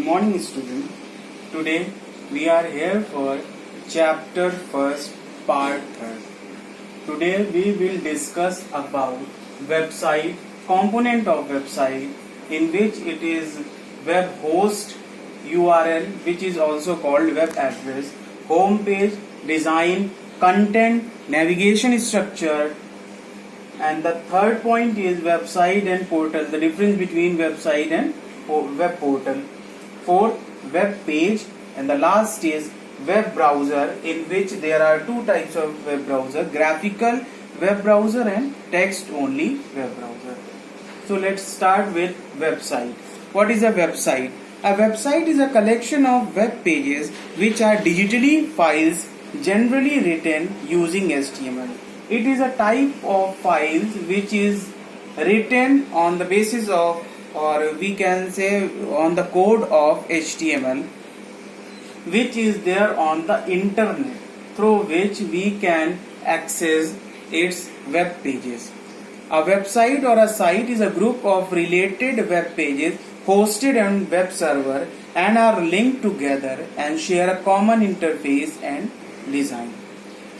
morning, student. Today we are here for chapter first, part third. Today we will discuss about website, component of website, in which it is web host URL, which is also called web address, home page, design, content, navigation structure, and the third point is website and portal, the difference between website and web portal. Fourth, web page, and the last is web browser, in which there are two types of web browser: graphical web browser and text only web browser. So let's start with website. What is a website? A website is a collection of web pages which are digitally files generally written using HTML. It is a type of files which is written on the basis of, or we can say on the code of HTML, which is there on the internet, through which we can access its web pages. A website or a site is a group of related web pages hosted on web server and are linked together and share a common interface and design.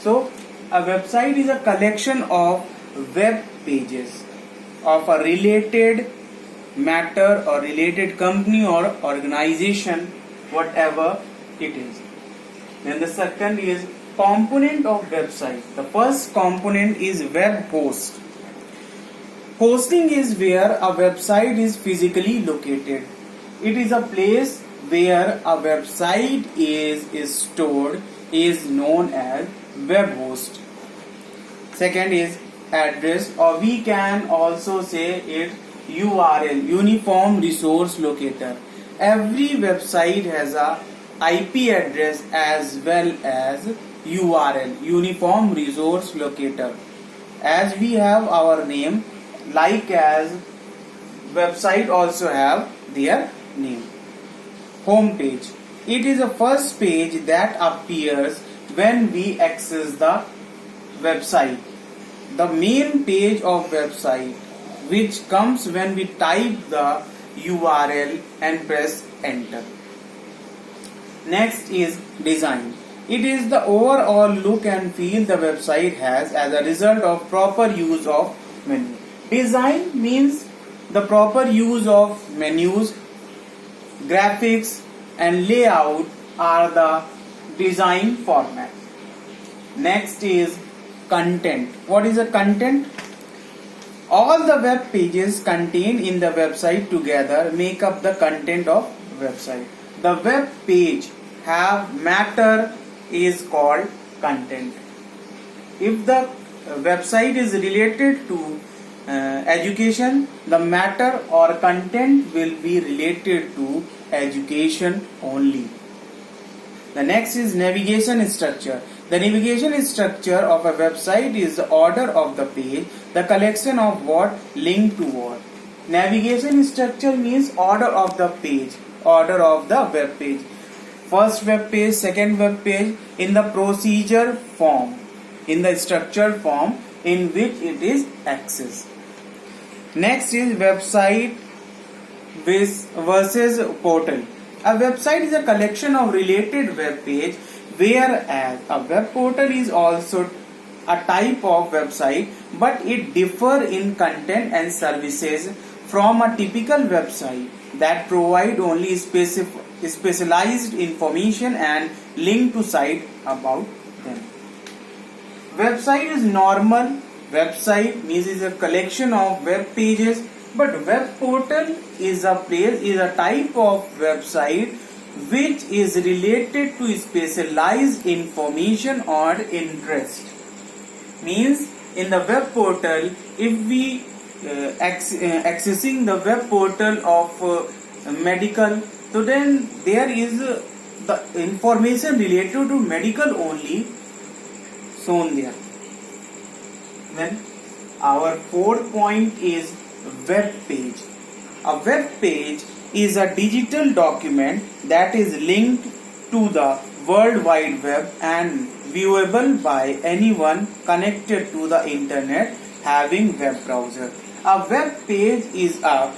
So a website is a collection of web pages of a related matter or related company or organization, whatever it is. Then the second is component of website. The first component is web host. Hosting is where a website is physically located. It is a place where a website is stored, is known as web host. Second is address, or we can also say it URL, Uniform Resource Locator. Every website has a IP address as well as URL, Uniform Resource Locator. As we have our name, like as website also have their name. Home page. It is the first page that appears when we access the website. The main page of website, which comes when we type the URL and press enter. Next is design. It is the overall look and feel the website has as a result of proper use of menu. Design means the proper use of menus, graphics and layout are the design format. Next is content. What is a content? All the web pages contained in the website together make up the content of website. The web page have matter is called content. If the website is related to education, the matter or content will be related to education only. The next is navigation structure. The navigation structure of a website is the order of the page, the collection of what link to what. Navigation structure means order of the page, order of the web page. First web page, second web page in the procedure form, in the structured form in which it is accessed. Next is website versus portal. A website is a collection of related web page, whereas a web portal is also a type of website, but it differs in content and services from a typical website that provide only specialized information and link to site about them. Website is normal. Website means is a collection of web pages, but web portal is a type of website which is related to specialized information or interest. Means in the web portal, if we accessing the web portal of medical, so then there is the information related to medical only shown there. Then our fourth point is web page. A web page is a digital document that is linked to the World Wide Web and viewable by anyone connected to the internet having web browser. A web page is a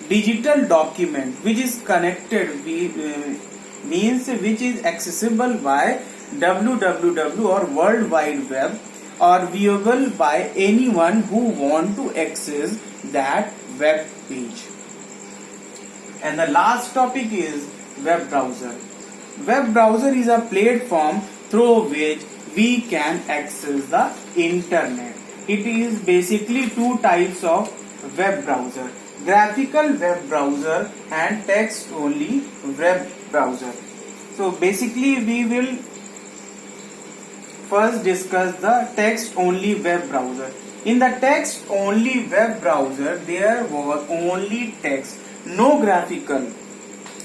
digital document which is connected means which is accessible by www or World Wide Web or viewable by anyone who want to access that web page. And the last topic is web browser. Web browser is a platform through which we can access the internet. It is basically two types of web browser: graphical web browser and text only web browser. So basically we will first discuss the text only web browser. In the text only web browser there was only text, no graphical,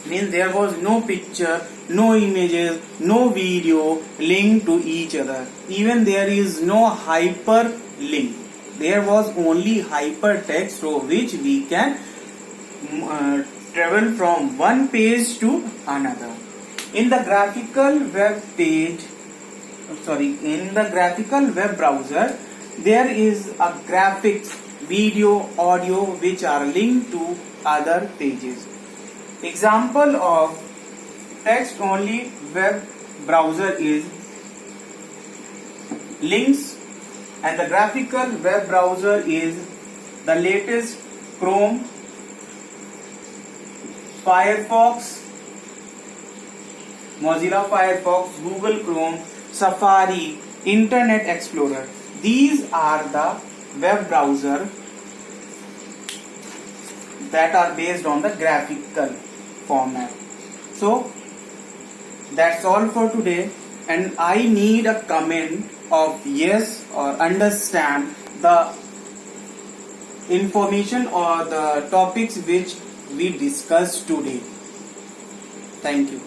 means there was no picture, no images, no video linked to each other. Even there is no hyperlink. There was only hypertext through which we can travel from one page to another. In the graphical web browser, there is a graphics, video, audio which are linked to other pages. Example of text only web browser is links, and the graphical web browser is the latest Chrome, Firefox, Mozilla Firefox, Google Chrome, Safari, Internet Explorer. These are the web browser that are based on the graphical format. So that's all for today, and I need a comment of yes or understand the information or the topics which we discussed today. Thank you.